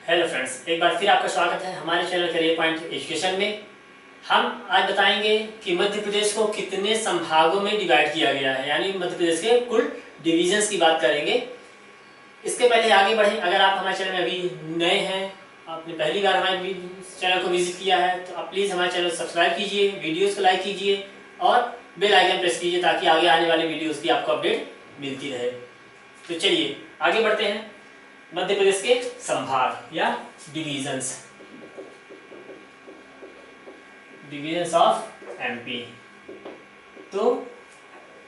Hello friends, एक बार फिर आपका स्वागत है हमारे चैनल करियर पॉइंट एजुकेशन में। हम आज बताएंगे कि मध्य प्रदेश को कितने संभागों में डिवाइड किया गया है, यानी मध्य प्रदेश के कुल डिवीजन्स की बात करेंगे। इसके पहले आगे बढ़ें, अगर आप हमारे चैनल में अभी नए हैं, आपने पहली बार हमारे चैनल को विजिट किया है, तो आप प्लीज़ हमारे चैनल को सब्सक्राइब कीजिए, वीडियोज़ को लाइक कीजिए और बेल आइकन प्रेस कीजिए ताकि आगे आने वाले वीडियोज़ की आपको अपडेट मिलती रहे। तो चलिए आगे बढ़ते हैं। मध्य प्रदेश के संभाग या डिवीजन्स, डिवीजन्स ऑफ एमपी। तो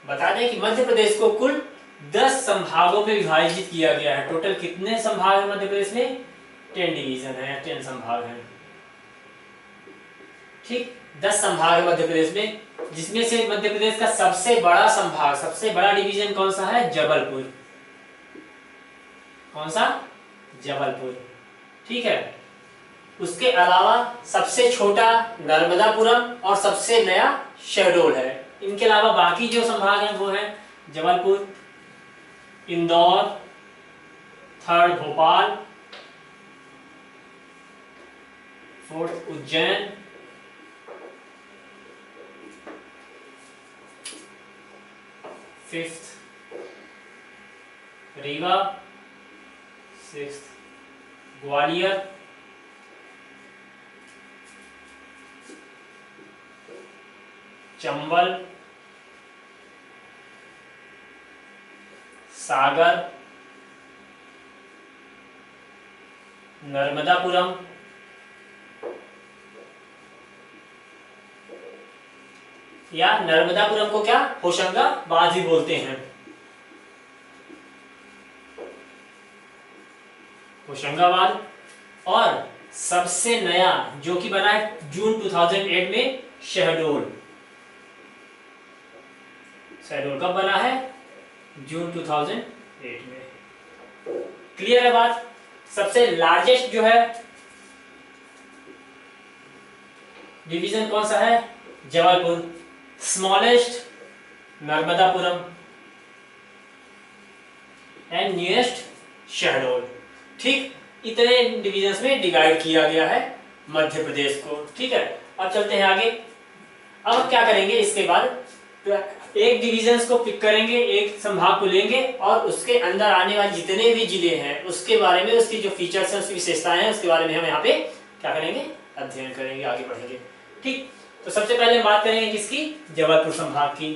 बता दें कि मध्य प्रदेश को कुल 10 संभागों में विभाजित किया गया है। टोटल कितने संभाग है मध्य प्रदेश में? 10 डिवीजन है या 10 संभाग हैं। ठीक, 10 संभाग है मध्य प्रदेश में, जिसमें से मध्य प्रदेश का सबसे बड़ा संभाग, सबसे बड़ा डिवीजन कौन सा है? जबलपुर। कौन सा? जबलपुर। ठीक है, उसके अलावा सबसे छोटा नर्मदापुरम और सबसे नया शहडोल है। इनके अलावा बाकी जो संभाग हैं वो हैं Jabalpur, Indore, third Bhopal, fourth Ujjain, fifth Rewa, sixth Gwalior, Chambal, Sagar, Narmadapuram, या नर्मदापुरम को क्या होशंगाबाद भी बोलते हैं। होशंगाबाद, और सबसे नया जो कि बना है जून 2008 में, शहडोल। शहडोल कब बना है? जून 2008 में। क्लियर है बात? सबसे लार्जेस्ट जो है डिवीजन कौन सा है? Jabalpur. Smallest Narmadapuram and newest Shahdol. ठीक, इतने डिवीजन्स में डिवाइड किया गया है मध्य प्रदेश को। ठीक है, अब चलते हैं आगे। अब क्या करेंगे इसके बाद? तो एक डिवीजन्स को पिक करेंगे, एक संभाग को लेंगे और उसके अंदर आने वाले जितने भी जिले हैं उसके बारे में, उसकी जो फीचर्स हैं, उसकी विशेषताएं हैं, उसके बारे में हम यहाँ पे क्या करेंगे? अध्ययन करेंगे, आगे बढ़ेंगे। ठीक, तो सबसे पहले बात करेंगे किसकी? जबलपुर संभाग की।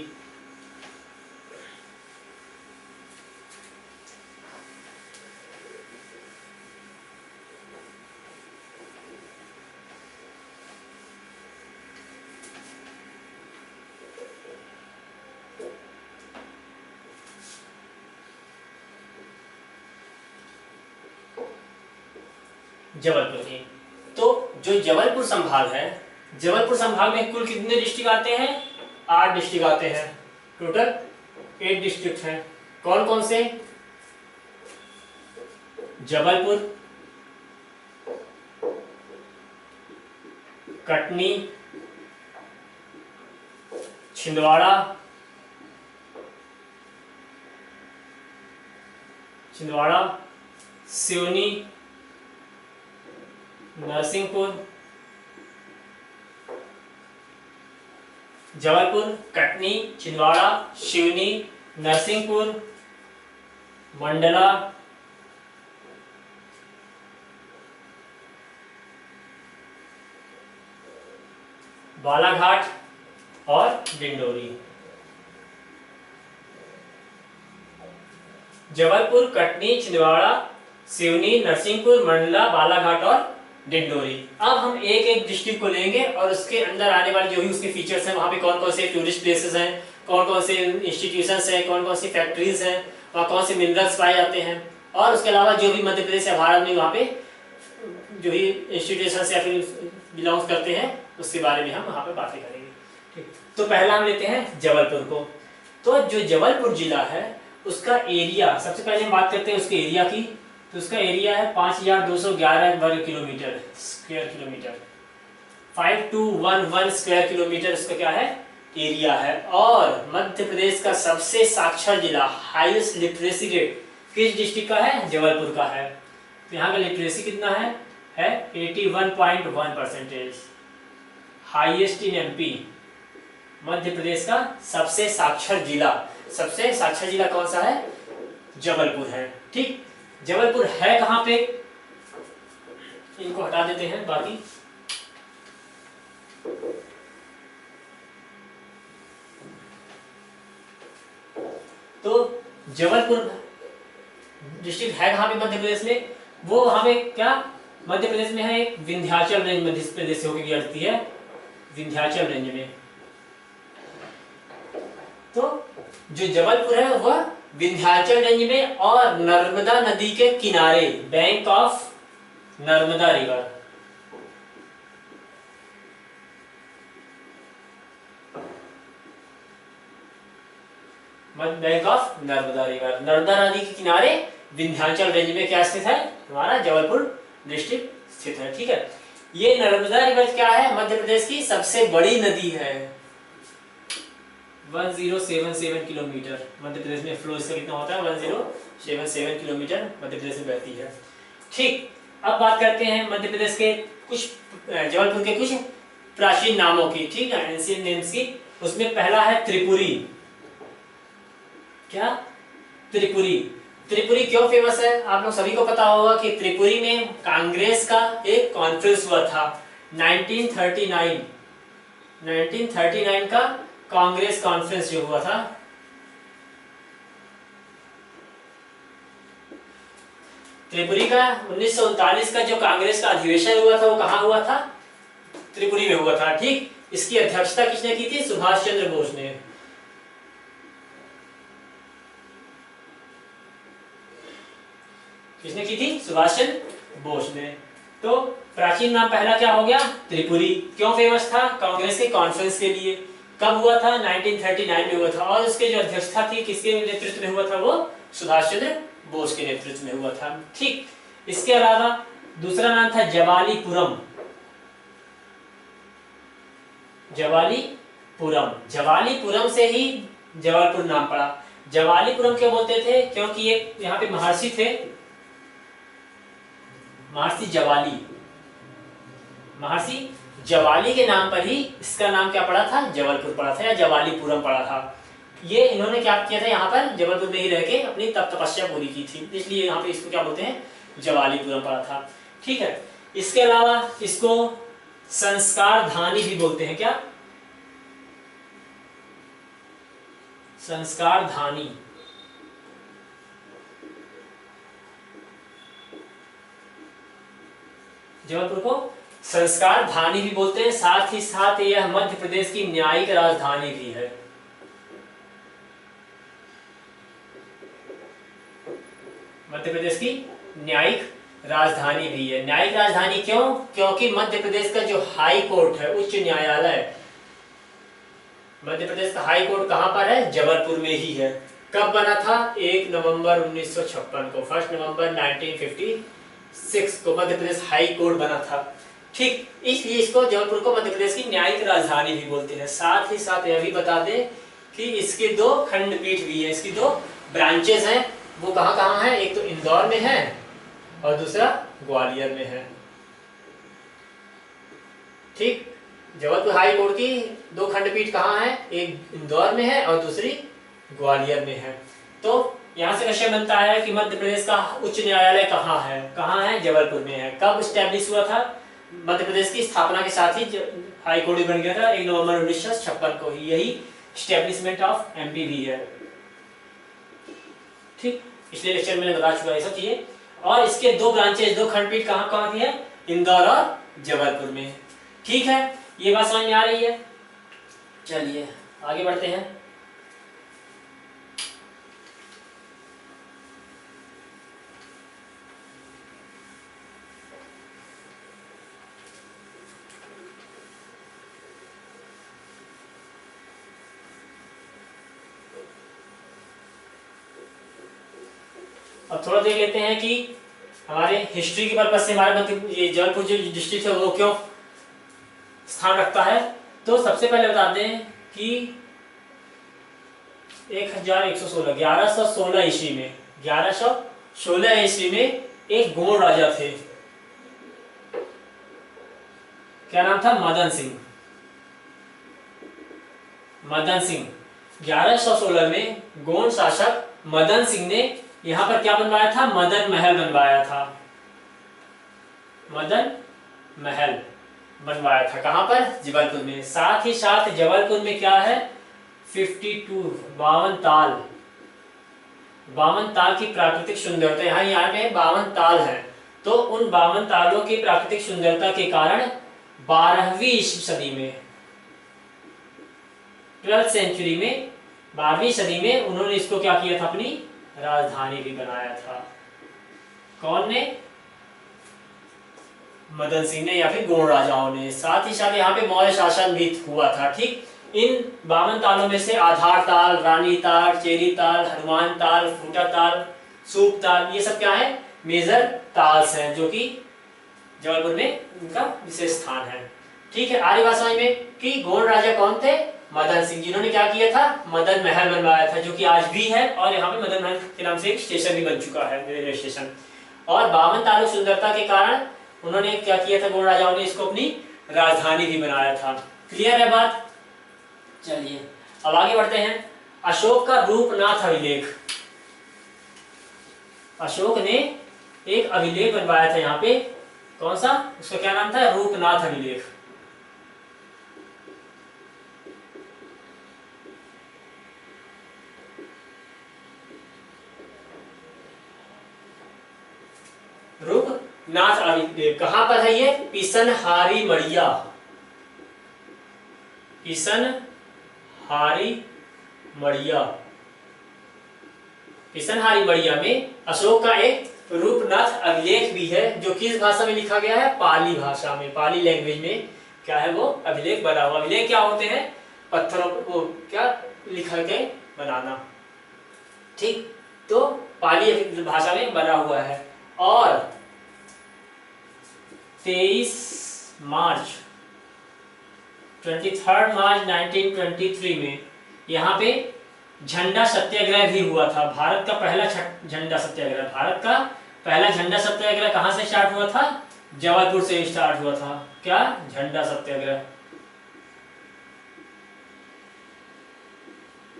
जबलपुर की, तो जो जबलपुर संभाग है, जबलपुर संभाग में कुल कितने डिस्ट्रिक्ट आते हैं? 8 डिस्ट्रिक्ट आते हैं। टोटल 8 डिस्ट्रिक्ट हैं। कौन कौन से? जबलपुर, कटनी, छिंदवाड़ा, सिवनी, नरसिंहपुर। जबलपुर, कटनी, छिंदवाड़ा, सिवनी, नरसिंहपुर, मंडला, बालाघाट और डिंडोरी। जबलपुर, कटनी, छिंदवाड़ा, सिवनी, नरसिंहपुर, मंडला, बालाघाट और डिंडोरी। अब हम एक एक डिस्ट्रिक्ट को लेंगे और उसके अंदर आने वाले जो भी उसके फीचर्स हैं, वहाँ पे कौन कौन से टूरिस्ट प्लेसेस हैं, कौन कौन से इंस्टीट्यूशंस हैं, कौन कौन सी फैक्ट्रीज हैं, वहाँ कौन से मिनरल्स पाए जाते हैं, और उसके अलावा जो भी मध्य प्रदेश या भारत में वहाँ पे जो भी इंस्टीट्यूशंस या फिर बिलोंग करते हैं उसके बारे में हम वहाँ पे बातें करेंगे। ठीक, तो पहला हम लेते हैं जबलपुर को। तो जो जबलपुर जिला है उसका एरिया, सबसे पहले हम बात करते हैं उसके एरिया की। तो उसका एरिया है 5211 वर्ग kilometre, square kilometre. 5211 square kilometre इसका क्या है? एरिया है। और मध्य प्रदेश का सबसे साक्षर जिला, हाईएस्ट लिटरेसी रेट किस डिस्ट्रिक्ट का है? जबलपुर का है। तो यहाँ का लिटरेसी कितना है 81.1%। Highest in MP, Madhya Pradesh का सबसे साक्षर जिला कौन सा है? जबलपुर है। ठीक, जबलपुर है कहाँ पे? इनको हटा देते हैं बाकी। तो जबलपुर डिस्ट्रिक्ट है कहाँ पे मध्य प्रदेश में? वो हमें क्या मध्य प्रदेश में है, एक विंध्याचल रेंज मध्य प्रदेश से होकर गुजरती है, विंध्याचल रेंज में। तो जो जबलपुर है वह विंध्याचल रेंज में और नर्मदा नदी के किनारे, bank of Narmada river. Bank of Narmada river, Narmada नदी के किनारे विंध्याचल रेंज में क्या स्थित है? हमारा जबलपुर डिस्ट्रिक्ट स्थित है। ठीक है, ये नर्मदा रिवर क्या है? मध्य प्रदेश की सबसे बड़ी नदी है। 1077 किलोमीटर मध्य प्रदेश में फ्लो इसका कितना होता है? 1077 किलोमीटर मध्य प्रदेश में बहती है। ठीक, अब बात करते हैं मध्य प्रदेश के कुछ, जबलपुर के कुछ प्राचीन नामों की। ठीक है, एंशिएंट नेम्स की। उसमें पहला है त्रिपुरी। क्या? त्रिपुरी। त्रिपुरी क्यों फेमस है? आप लोग सभी को पता होगा कि त्रिपुरी में कांग्रेस का एक कॉन्फ्रेंस हुआ था 1939 का कांग्रेस कॉन्फ्रेंस जो हुआ था। त्रिपुरी का 1939 का जो कांग्रेस का अधिवेशन हुआ था वो कहाँ हुआ था? त्रिपुरी में हुआ था। ठीक, इसकी अध्यक्षता किसने की थी? सुभाष चंद्र बोस ने। किसने की थी? सुभाष चंद्र बोस ने। तो प्राचीन नाम पहला क्या हो गया? त्रिपुरी। क्यों फेमस था? कांग्रेस के कॉन्फ्रेंस के लिए। कब हुआ था? 1939 में हुआ था। और उसके जो अध्यक्षता थी किसके नेतृत्व में हुआ था? वो सुभाष चंद्र बोस के नेतृत्व में हुआ था। ठीक, इसके अलावा दूसरा नाम था जवालीपुरम। जवालीपुरम से ही जबलपुर नाम पड़ा। जवालीपुरम क्यों बोलते थे? क्योंकि एक यहाँ पे महर्षि थे, महर्षि जवाली के नाम पर ही इसका नाम क्या पड़ा था? जबलपुर पड़ा था या जवालीपुरम पड़ा था। ये इन्होंने क्या किया था? यहाँ पर जबलपुर में ही रह के अपनी तपस्या पूरी की थी, इसलिए यहाँ पे इसको क्या बोलते हैं? जवालीपुरम पड़ा था। ठीक है, इसके अलावा इसको संस्कार धानी भी बोलते हैं। क्या? संस्कार धानी। जबलपुर को संस्कार धानी भी बोलते हैं। साथ ही साथ यह मध्य प्रदेश की न्यायिक राजधानी भी है। मध्य प्रदेश की न्यायिक राजधानी भी है। न्यायिक राजधानी क्यों? क्योंकि मध्य प्रदेश का जो हाई कोर्ट है, उच्च न्यायालय, मध्य प्रदेश का हाई कोर्ट कहां पर है? जबलपुर में ही है। कब बना था? 1 नवंबर 1956 को, 1 नवंबर 1956 को मध्य प्रदेश हाई कोर्ट बना था। ठीक, इसलिए इसको जबलपुर को मध्य प्रदेश की न्यायिक राजधानी भी बोलते हैं। साथ ही साथ यह भी बता दें कि इसके 2 खंडपीठ भी है, इसकी 2 ब्रांचेस हैं। वो कहाँ कहाँ है? एक तो इंदौर में है और दूसरा ग्वालियर में है। ठीक, जबलपुर हाई कोर्ट की 2 खंडपीठ कहाँ है? एक इंदौर में है और दूसरी ग्वालियर में है। तो यहाँ से क्वेश्चन बनता है कि मध्य प्रदेश का उच्च न्यायालय कहाँ है? कहाँ है? जबलपुर में है। कब स्टैब्लिश हुआ था? मध्य प्रदेश की स्थापना के साथ ही हाई कोर्ट बन गया था 1 नवंबर 1956 को ही। यही स्टैब्लिशमेंट ऑफ एमपी भी है। ठीक, इसलिए लेक्चर में बता चुका है सब चीजें। और इसके 2 ब्रांचेस, 2 खंडपीठ कहाँ कहाँ की है? इंदौर और जबलपुर में। ठीक है, ये बात समझ में आ रही है? चलिए आगे बढ़ते हैं। अब थोड़ा देख लेते हैं कि हमारे हिस्ट्री के पर्पज से हमारे मध्य ये जबलपुर जो डिस्ट्रिक्ट है वो क्यों स्थान रखता है। तो सबसे पहले बता दें कि 1116 ईस्वी में 1116 ईस्वी में एक गोंड राजा थे, क्या नाम था? मदन सिंह। मदन सिंह 1116 में गोंड शासक मदन सिंह ने यहां पर क्या बनवाया था? मदन महल बनवाया था। मदन महल बनवाया था कहां पर? जबलपुर में। साथ ही साथ जबलपुर में क्या है? 52 52 ताल की प्राकृतिक सुंदरता, यहाँ पे 52 ताल है। तो उन 52 तालों की प्राकृतिक सुंदरता के कारण 12वीं सदी में, 12th सेंचुरी में, 12वीं सदी में उन्होंने इसको क्या किया था? अपनी राजधानी भी बनाया था। कौन ने? मदन सिंह ने या फिर गोंड राजाओं ने। साथ ही साथ यहाँ पे मौर्य शासन भी हुआ था। ठीक, इन 52 तालों में से आधार ताल, रानी ताल, चेरी ताल, हनुमान ताल, फूटा ताल, सूप ताल, ये सब क्या है? मेजर ताल्स हैं, जो कि जबलपुर में इनका विशेष स्थान है। ठीक है, आर्य भाषा में कि गोंड राजा कौन थे? मदन सिंह, जिन्होंने क्या किया था? मदन महल बनवाया था, जो कि आज भी है, और यहाँ पे मदन महल के नाम से एक स्टेशन भी बन चुका है, रेलवे स्टेशन। और 52 तालों सुंदरता के कारण उन्होंने क्या किया था? गोंड राजाओं ने इसको अपनी राजधानी भी बनाया था। क्लियर है बात? चलिए अब आगे बढ़ते हैं। अशोक का रूपनाथ अभिलेख। अशोक ने एक अभिलेख बनवाया था यहाँ पे, कौन सा? उसका क्या नाम था? रूपनाथ अभिलेख। रूपनाथ अभिलेख कहां पर है? ये पिसनहारी मड़िया, पिसनहारी मड़िया, पिसनहारी मड़िया में अशोक का एक रूपनाथ अभिलेख भी है, जो किस भाषा में लिखा गया है? पाली भाषा में, पाली लैंग्वेज में क्या है वो अभिलेख बना हुआ। अभिलेख क्या होते हैं? पत्थरों को क्या लिखा के बनाना। ठीक, तो पाली भाषा में बना हुआ है। और 23 मार्च 1923 में यहाँ पे झंडा सत्याग्रह भी हुआ था। भारत का पहला झंडा सत्याग्रह, भारत का पहला झंडा सत्याग्रह कहां से स्टार्ट हुआ था? जबलपुर से स्टार्ट हुआ था। क्या? झंडा सत्याग्रह,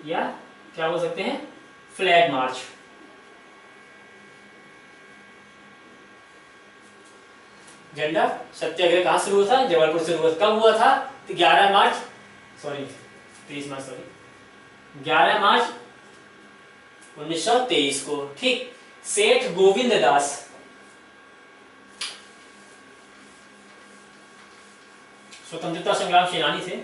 या क्या बोल सकते हैं? Flag march. झंडा सत्याग्रह कहां शुरू हुआ था? जबलपुर से। कब हुआ था? 11 मार्च 1923 को। ठीक, सेठ गोविंद दास, स्वतंत्रता संग्राम सेनानी थे।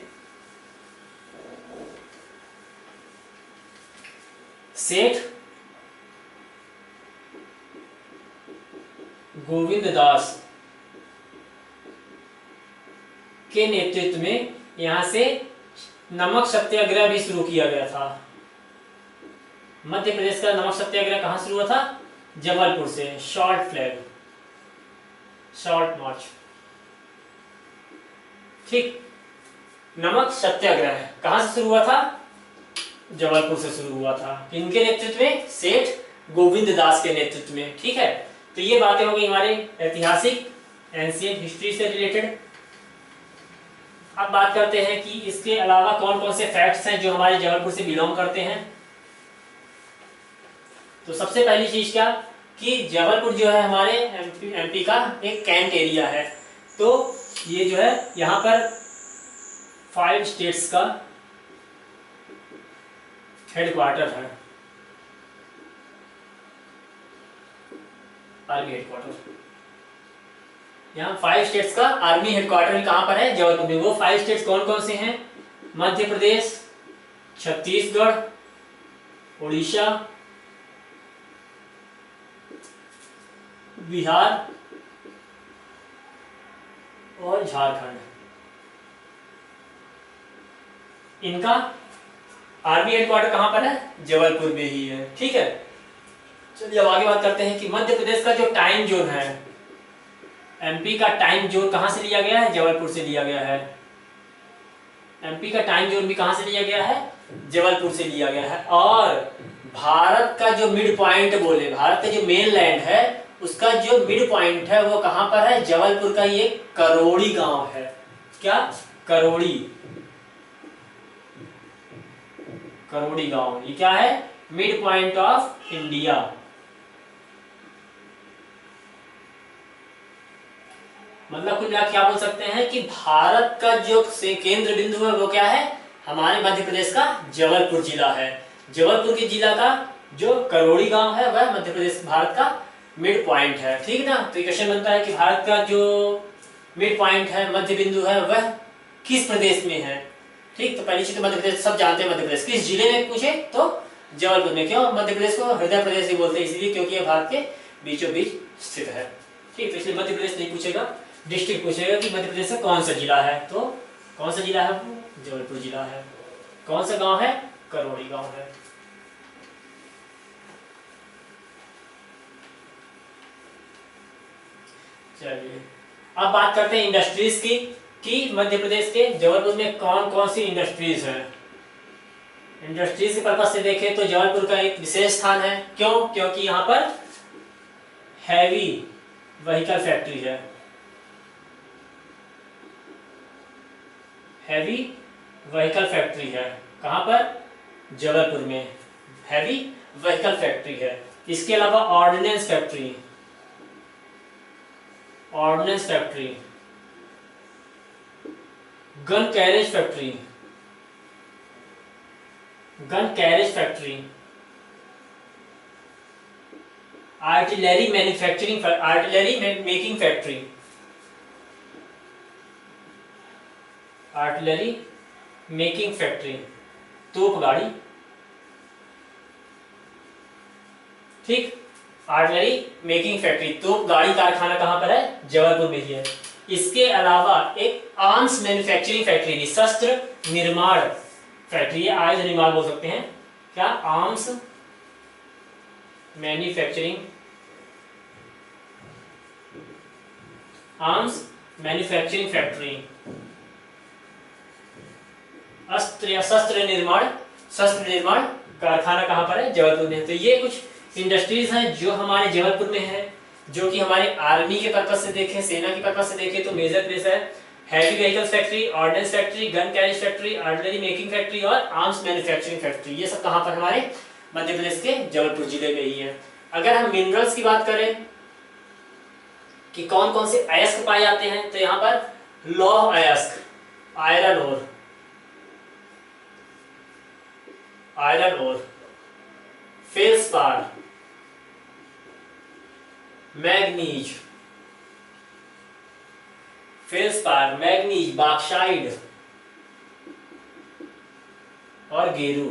सेठ गोविंद दास के नेतृत्व में यहां से नमक सत्याग्रह भी शुरू किया गया था। मध्य प्रदेश का नमक सत्याग्रह कहां शुरू हुआ था? जबलपुर से। शॉर्ट फ्लैग, शॉर्ट मार्च। ठीक, नमक सत्याग्रह कहां से शुरू हुआ था? जबलपुर से शुरू हुआ था। इनके नेतृत्व में? सेठ गोविंद दास के नेतृत्व में। ठीक है, तो ये बातें हो गई हमारे ऐतिहासिक एंशिएंट हिस्ट्री से रिलेटेड। अब बात करते हैं कि इसके अलावा कौन कौन से फैक्ट्स हैं जो हमारे जबलपुर से बिलोंग करते हैं। तो सबसे पहली चीज क्या कि जबलपुर जो है हमारे एमपी का एक कैंट एरिया है। तो ये जो है यहाँ पर 5 स्टेट्स का हेडक्वार्टर है, आर्मी हेडक्वार्टर। यहाँ 5 स्टेट्स का आर्मी हेडक्वार्टर कहां पर है? जबलपुर में। वो 5 स्टेट्स कौन कौन से हैं? मध्य प्रदेश, छत्तीसगढ़, उड़ीसा, बिहार और झारखंड। इनका आर्मी हेडक्वार्टर कहां पर है? जबलपुर में ही है। ठीक है, चलिए अब आगे बात करते हैं कि मध्य प्रदेश का जो टाइम जोन है, एमपी का टाइम जोन कहां से लिया गया है? जबलपुर से लिया गया है। एमपी का टाइम जोन भी कहां से लिया गया है? जबलपुर से लिया गया है। और भारत का जो मिड पॉइंट बोले, भारत का जो मेन लैंड है उसका जो मिड पॉइंट है वो कहां पर है, जबलपुर का ये करोड़ी गांव है। क्या, करोड़ी, करोड़ी गांव, ये क्या है, मिड पॉइंट ऑफ इंडिया। मतलब कुल मिला क्या बोल सकते हैं कि भारत का जो से केंद्र बिंदु है वो क्या है, हमारे मध्य प्रदेश का जबलपुर जिला है। जबलपुर के जिला का जो करोड़ी गांव है वह मध्य प्रदेश भारत का मिड पॉइंट है। ठीक ना, तो क्वेश्चन बनता है कि भारत का जो मिड पॉइंट है, मध्य बिंदु है, वह किस प्रदेश में है। ठीक, तो पहली चीज तो मध्य प्रदेश सब जानते हैं, मध्य प्रदेश किस जिले में पूछे तो जबलपुर में। क्यों मध्य प्रदेश को हृदय प्रदेश भी बोलते हैं, इसलिए क्योंकि यह भारत के बीचों बीच स्थित है। ठीक, तो इसलिए मध्य प्रदेश नहीं पूछेगा, डिस्ट्रिक्ट पूछेगा कि मध्य प्रदेश का कौन सा जिला है, तो कौन सा जिला है वो जबलपुर जिला है। कौन सा गांव है, करोड़ी गांव है। चलिए अब बात करते हैं इंडस्ट्रीज की, कि मध्य प्रदेश के जबलपुर में कौन कौन सी इंडस्ट्रीज है। इंडस्ट्रीज के पर्पज से देखें तो जबलपुर का एक विशेष स्थान है। क्यों, क्योंकि यहाँ पर हैवी व्हीकल फैक्ट्री है। हैवी व्हीकल फैक्ट्री है कहां पर, जबलपुर में हैवी व्हीकल फैक्ट्री है। इसके अलावा ordnance factory, ordnance factory, gun carriage factory, gun carriage factory, artillery manufacturing, artillery making factory, artillery making factory, तोप गाड़ी। ठीक, आर्टिलरी मेकिंग फैक्ट्री, तोप गाड़ी कारखाना कहां पर है, जबलपुर में ही है। इसके अलावा एक आर्म्स मैन्युफैक्चरिंग फैक्ट्री, शस्त्र निर्माण फैक्ट्री, आयुध निर्माण बोल सकते हैं। क्या, arms manufacturing, arms manufacturing factory, अस्त्र या शस्त्र निर्माण, शस्त्र निर्माण कारखाना कहां पर है, जबलपुर में। तो ये कुछ इंडस्ट्रीज हैं जो हमारे जबलपुर में है, जो कि हमारे आर्मी के पर्पज से देखें, सेना के पर्पज से देखें तो मेजर प्लेस है। Heavy vehicles factory, ordnance factory, gun carriage factory, artillery making factory और आर्म्स मैन्युफैक्चरिंग फैक्ट्री, ये सब कहां पर हमारे मध्य प्रदेश के जबलपुर जिले में ही है। अगर हम मिनरल्स की बात करें कि कौन कौन से अयस्क पाए जाते हैं, तो यहाँ पर लौह अयस्क, iron ore, iron ore, feldspar, manganese, feldspar, manganese, bauxite और गेरू,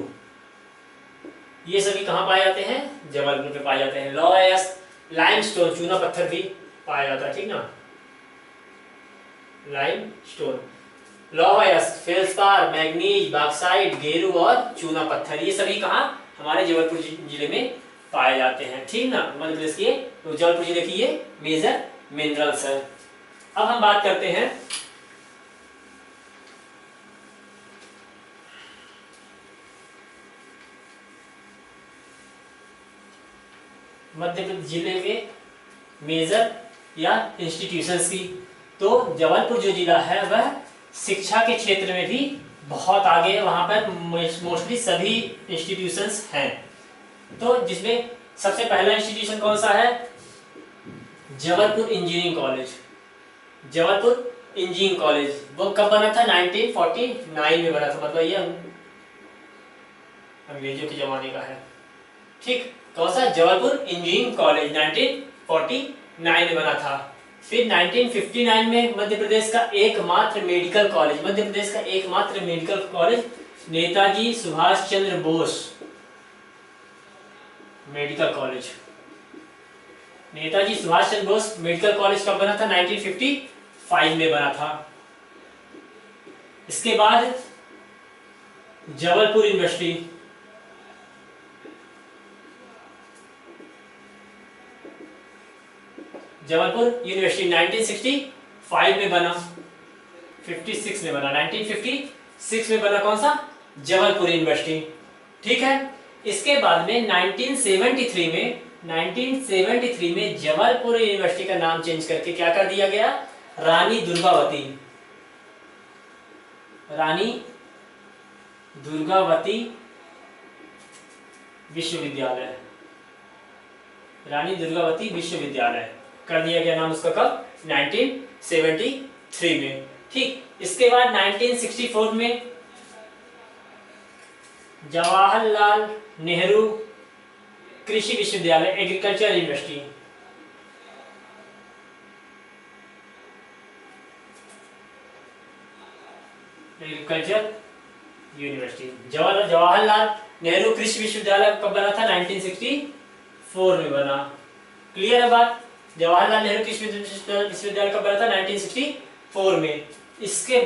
ये सभी कहां पाए जाते हैं, जबलपुर में पाए जाते हैं। लौह अयस्क, लाइमस्टोन, चूना पत्थर भी पाया जाता है। ठीक ना, लाइमस्टोन, लौह अयस्क, फेल्सपार, मैग्नीज, बॉक्साइट, गेरू और चूना पत्थर, ये सभी कहां, हमारे जबलपुर जिले में पाए जाते हैं। ठीक ना, मध्य प्रदेश के तो जबलपुर जिले की ये मेजर मिनरल्स है। अब हम बात करते हैं मध्य प्रदेश जिले में मेजर या इंस्टीट्यूशंस की। तो जबलपुर जो जिला है वह शिक्षा के क्षेत्र में भी बहुत आगे है, वहां पर मोस्टली सभी इंस्टीट्यूशंस हैं। तो जिसमें सबसे पहला इंस्टीट्यूशन कौन सा है, Jabalpur engineering college. Jabalpur engineering college वो कब बना था, 1949 में बना था, मतलब ये अंग्रेजों के जमाने का है। ठीक, कौन सा, जबलपुर इंजीनियरिंग कॉलेज 1949 में बना था। फिर 1959 में मध्य प्रदेश का एकमात्र मेडिकल कॉलेज, मध्य प्रदेश का एकमात्र medical college Netaji Subhash Chandra Bose medical college, Netaji Subhash Chandra Bose medical college कब बना था, 1955 में बना था। इसके बाद जबलपुर यूनिवर्सिटी, जबलपुर यूनिवर्सिटी 1965 में बना, 56 में बना, 1956 में बना कौन सा, जबलपुर यूनिवर्सिटी। ठीक है, इसके बाद में 1973 में 1973 में जबलपुर यूनिवर्सिटी का नाम चेंज करके क्या कर दिया गया, रानी दुर्गावती, रानी दुर्गावती विश्वविद्यालय, रानी दुर्गावती विश्वविद्यालय कर दिया गया नाम उसका कब, 1973 में। ठीक, इसके बाद 1964 में जवाहरलाल नेहरू कृषि विश्वविद्यालय, agriculture university, agriculture university, Jawaharlal Nehru कृषि विश्वविद्यालय कब बना था, 1964 में बना। क्लियर है बात, जवाहरलाल नेहरू कृषि विश्वविद्यालय कब बना था, 1964 में। इसके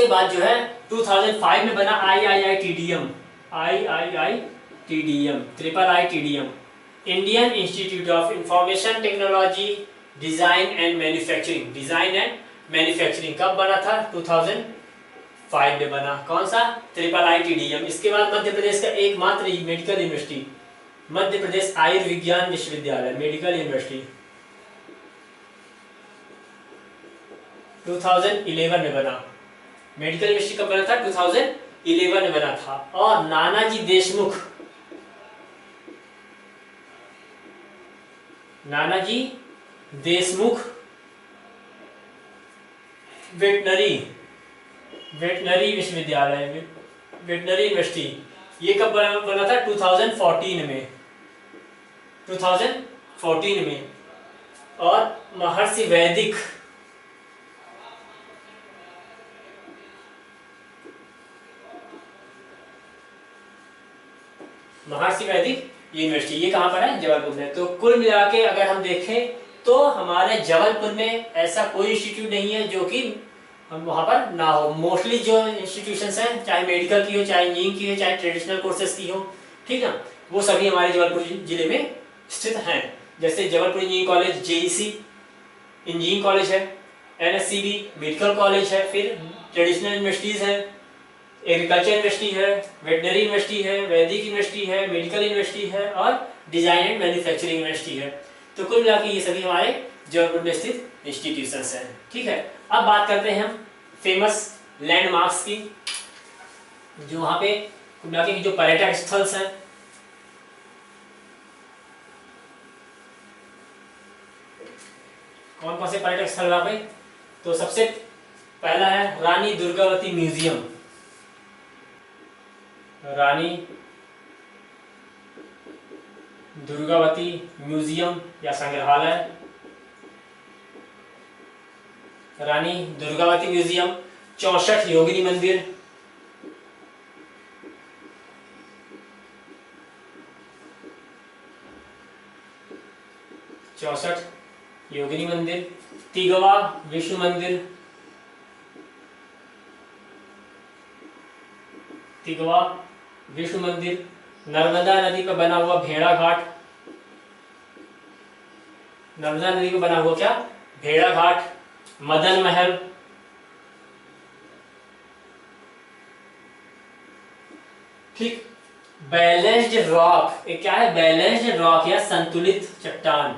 बाद जो है 2005 में बना IIITDM, IIITDM, Indian institute of information technology design and manufacturing कब बना था, 2005 में बना। कौन सा, IIITDM। इसके बाद मध्य प्रदेश का एकमात्र मेडिकल यूनिवर्सिटी, मध्य प्रदेश आयुर्विज्ञान विश्वविद्यालय, मेडिकल यूनिवर्सिटी, 2011 में बना। मेडिकल यूनिवर्सिटी कब बना था, 2011 में बना था। और नानाजी देशमुख वेटनरी विश्वविद्यालय, वेटनरी यूनिवर्सिटी, ये कब बना था, 2014 में। और महर्षि वैदिक यूनिवर्सिटी, ये कहां पर है, जबलपुर में। तो कुल मिला के अगर हम देखें तो हमारे जबलपुर में ऐसा कोई इंस्टीट्यूट नहीं है जो कि वहां पर ना हो। मोस्टली जो इंस्टीट्यूशंस हैं, चाहे मेडिकल की हो, चाहे इंजीनियरिंग की हो, चाहे ट्रेडिशनल कोर्सेज की हो, ठीक है, वो सभी हमारे जबलपुर जिले में स्थित हैं। जैसे Jabalpur engineering college, JEC engineering college है, NSCB मेडिकल कॉलेज है, फिर ट्रेडिशनल यूनिवर्सिटीज हैं, एग्रीकल्चर यूनिवर्सिटी है, वेटनरी यूनिवर्सिटी है, वैदिक यूनिवर्सिटी है, मेडिकल यूनिवर्सिटी है और डिजाइन एंड मैन्युफैक्चरिंग यूनिवर्सिटी है। तो कुल मिला के ये सभी हमारे जबलपुर में स्थित इंस्टीट्यूशंस हैं। ठीक है, अब बात करते हैं हम फेमस लैंडमार्क्स की, जो वहां पे कुल मिला के जो पर्यटक स्थल्स हैं। कौन कौन से पर्यटक स्थल वहां पे, तो सबसे पहला है रानी दुर्गावती म्यूजियम, रानी दुर्गावती म्यूजियम या संग्रहालय, रानी दुर्गावती म्यूजियम। 64 योगिनी मंदिर, तिगवा विष्णु मंदिर, नर्मदा नदी पर बना हुआ भेड़ा घाट, नर्मदा नदी पर बना हुआ क्या, भेड़ा घाट। मदन महल, ठीक। बैलेंस्ड रॉक, ये क्या है, बैलेंस्ड रॉक या संतुलित चट्टान,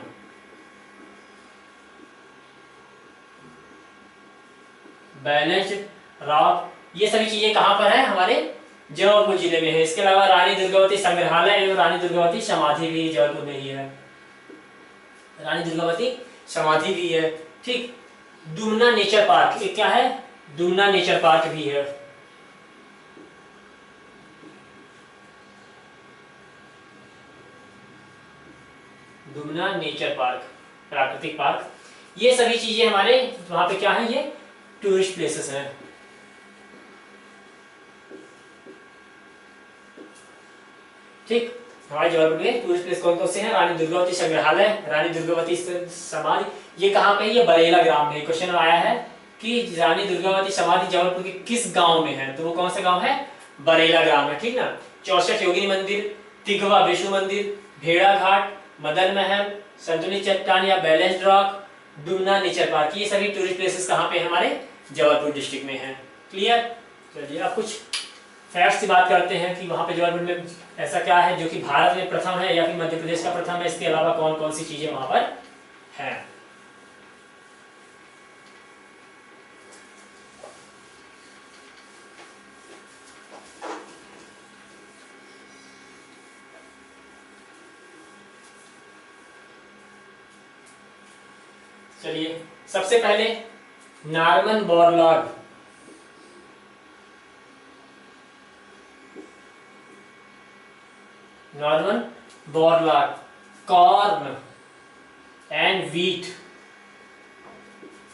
बैलेंस्ड रॉक। ये सभी चीजें कहां पर है, हमारे जबलपुर जिले में है। इसके अलावा रानी दुर्गावती संग्रहालय एवं रानी दुर्गावती समाधि भी जबलपुर में ही है, रानी दुर्गावती समाधि भी है। ठीक। दुमना नेचर पार्क, ये क्या है, दुमना नेचर पार्क भी है। दुमना नेचर पार्क, प्राकृतिक पार्क। ये सभी चीजें हमारे वहां पे क्या है, ये टूरिस्ट प्लेसेस हैं। ठीक, हमारे जबलपुर में टूरिस्ट प्लेस कौन कौन से हैं, रानी दुर्गावती संग्रहालय, रानी दुर्गावती समाधि, ये कहाँ पे, ये बरेला ग्राम में। क्वेश्चन आया है कि रानी दुर्गावती समाधि जबलपुर के किस गांव में है, तो वो कौन सा गांव है, बरेला ग्राम है। ठीक ना। 64 योगिनी मंदिर, तिगवा विष्णु मंदिर, भेड़ा घाट, मदन महल, संतुलित चट्टान या balanced rock, Dumna nature park, ये सभी टूरिस्ट प्लेसेस कहाँ पे हमारे जबलपुर डिस्ट्रिक्ट में है। क्लियर। चलिए अब कुछ फैक्ट्स की बात करते हैं कि वहाँ पे जबलपुर में ऐसा क्या है जो कि भारत में प्रथम है या फिर मध्य प्रदेश का प्रथम है, इसके अलावा कौन कौन सी चीजें वहाँ पर हैं। चलिए सबसे पहले Norman Borlaug. Norman Borlaug corn and wheat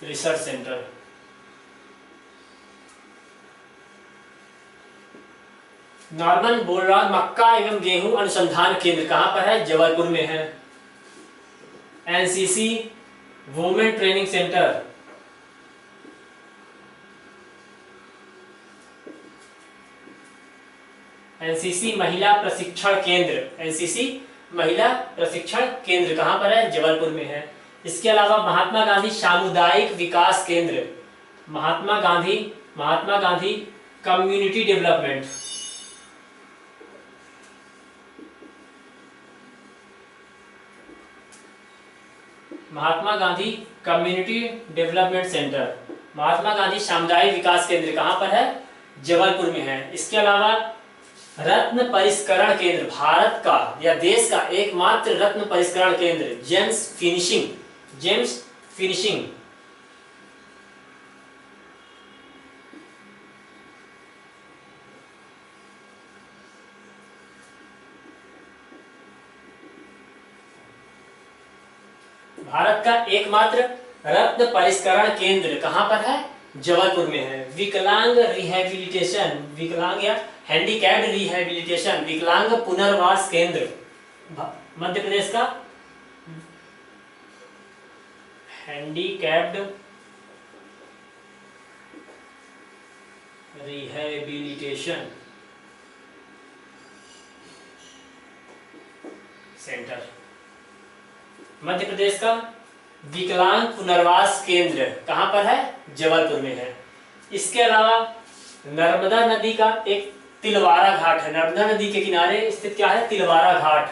research centre. Norman Borlaug मक्का एवं गेहूं अनुसंधान केंद्र कहां पर है? जबलपुर में है। NCC women training centre, NCC महिला प्रशिक्षण केंद्र, एनसीसी महिला प्रशिक्षण केंद्र कहां पर है? जबलपुर में है। इसके अलावा महात्मा गांधी सामुदायिक विकास केंद्र, Mahatma Gandhi community development, Mahatma Gandhi community development centre, Mahatma Gandhi सामुदायिक विकास केंद्र कहां पर है? जबलपुर में है। इसके अलावा रत्न परिष्करण केंद्र, भारत का या देश का एकमात्र रत्न परिष्करण केंद्र जेम्स फिनिशिंग भारत का एकमात्र रत्न परिष्करण केंद्र कहां पर है? जबलपुर में है। विकलांग रिहेबिलिटेशन, विकलांग या हैंडीकैप्ड रिहेबिलिटेशन, विकलांग पुनर्वास केंद्र मध्य प्रदेश का handicapped rehabilitation centre, Madhya Pradesh का विकलांग पुनर्वास केंद्र कहां पर है? जबलपुर में है। इसके अलावा नर्मदा नदी का एक तिलवारा घाट है, नर्मदा नदी के किनारे स्थित क्या है? तिलवारा घाट,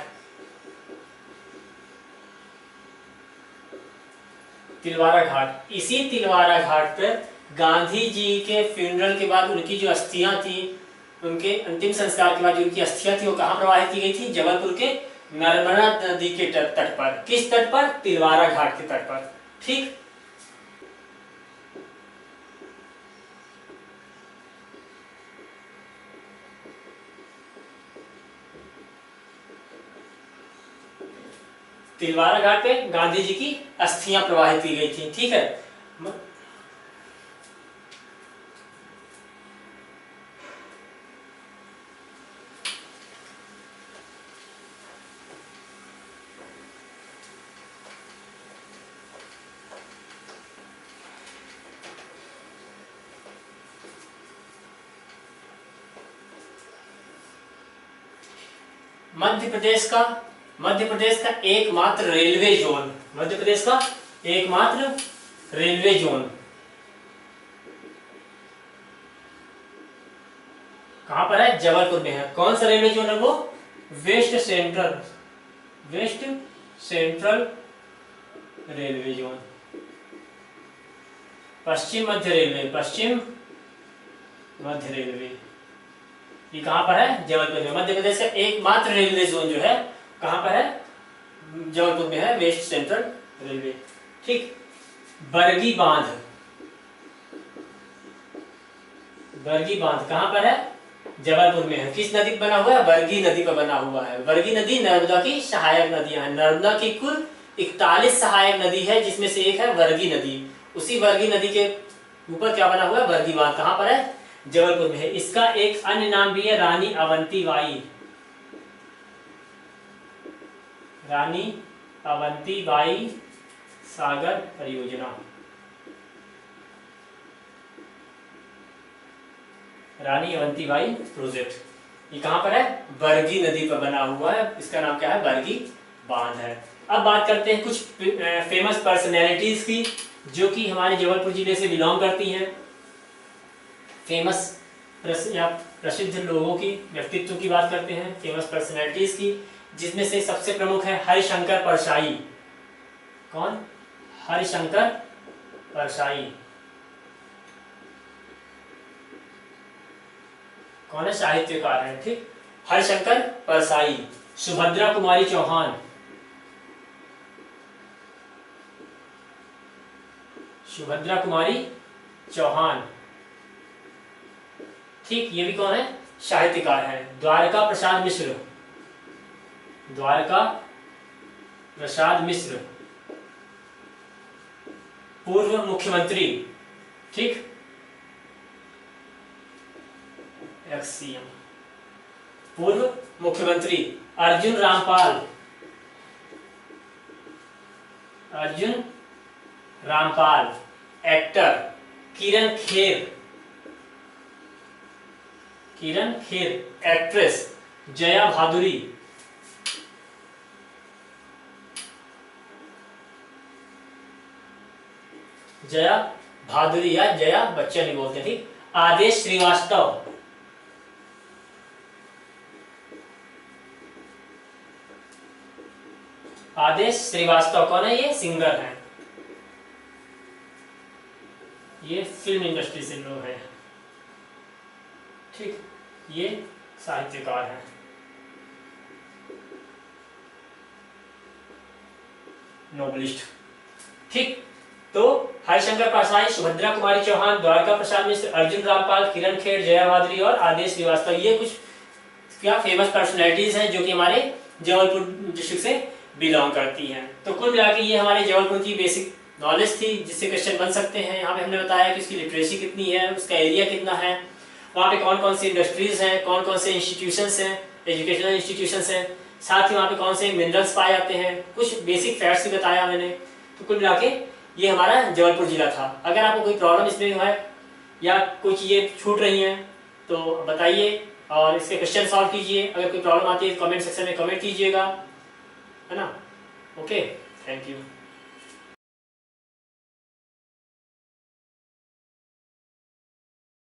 तिलवारा घाट। इसी तिलवारा घाट पर गांधी जी के फ्यूनरल के बाद उनकी जो अस्थियां थी, उनके अंतिम संस्कार के बाद जो उनकी अस्थियां थी वो कहां प्रवाहित की गई थी? जबलपुर के नर्मदा नदी के तट पर। किस तट पर? तिलवारा घाट के तट पर। ठीक, तिलवारा घाट पे गांधी जी की अस्थियां प्रवाहित की गई थी। ठीक है, मध्य प्रदेश का एकमात्र रेलवे जोन, मध्य प्रदेश का एकमात्र रेलवे जोन कहां पर है? जबलपुर में है। कौन सा रेलवे जोन है वो? वेस्ट सेंट्रल रेलवे जोन, पश्चिम मध्य रेलवे, ये कहां पर है? जबलपुर में। मध्य प्रदेश का एकमात्र रेलवे जोन जो है कहां पर है? जबलपुर में है, वेस्ट सेंट्रल रेलवे। ठीक, बरगी बांध कहां पर है? जबलपुर में है। किस नदी पर बना हुआ है? बरगी नदी पर बना हुआ है। बरगी नदी नर्मदा की सहायक नदियां हैं। नर्मदा की कुल 41 सहायक नदी है, जिसमें से एक है बरगी नदी। उसी बरगी नदी के ऊपर क्या बना हुआ है? बरगी बांध। कहां पर है? जबलपुर में है। इसका एक अन्य नाम भी है रानी अवंतीबाई सागर परियोजना। रानी अवंतीबाई प्रोजेक्ट, ये कहां पर है? बरगी नदी पर बना हुआ है। इसका नाम क्या है? बरगी बांध है। अब बात करते हैं कुछ फेमस पर्सनैलिटीज की जो कि हमारे जबलपुर जिले से बिलोंग करती हैं। फेमस प्रसिद्ध लोगों की, व्यक्तित्व की बात करते हैं, फेमस पर्सनैलिटीज की, जिसमें से सबसे प्रमुख है हरिशंकर परसाई। कौन? हरिशंकर परसाई। कौन है? साहित्यकार है, ठीक। हरिशंकर परसाई। सुभद्रा कुमारी चौहान। सुभद्रा कुमारी चौहान, ठीक, ये भी कौन है? साहित्यकार है। द्वारका प्रसाद मिश्र। द्वारका प्रसाद मिश्र, पूर्व मुख्यमंत्री, ठीक, एक्स-सीएम, पूर्व मुख्यमंत्री। अर्जुन रामपाल। अर्जुन रामपाल, एक्टर। किरण खेर। किरण खेर, एक्ट्रेस। जया भादुरी। जया भादुरी या जया बच्चन भी बोलते हैं, ठीक। आदेश श्रीवास्तव। आदेश श्रीवास्तव कौन है? ये सिंगर है, ये फिल्म इंडस्ट्री से लोग हैं, ठीक। ये साहित्यकार हैं। नोबलिस्ट, ठीक। तो हरिशंकर परसाई, सुभद्रा कुमारी चौहान, द्वारका प्रसाद मिश्र, अर्जुन रामपाल, किरण खेर, जया भादुरी और आदेश श्रीवास्तव, ये कुछ क्या फेमस पर्सनैलिटीज हैं जो कि हमारे जबलपुर डिस्ट्रिक्ट से बिलोंग करती हैं। तो कुल मिला के ये हमारे जबलपुर की बेसिक नॉलेज थी, जिससे क्वेश्चन बन सकते हैं। यहाँ पे हमने बताया कि उसकी लिटरेसी कितनी है, उसका एरिया कितना है, वहाँ पे कौन कौन सी इंडस्ट्रीज हैं, कौन कौन से इंस्टीट्यूशंस हैं, एजुकेशनल इंस्टीट्यूशंस हैं, साथ ही वहाँ पे कौन से मिनरल्स पाए जाते हैं, कुछ बेसिक फैक्ट्स भी बताया मैंने। तो कुल मिला के ये हमारा जबलपुर जिला था। अगर आपको कोई प्रॉब्लम इसमें है या कोई चीज़ें छूट रही हैं तो बताइए और इसके क्वेश्चन सॉल्व कीजिए। अगर कोई प्रॉब्लम आती है तो कमेंट सेक्शन में कमेंट कीजिएगा, है ना। Okay, thank you.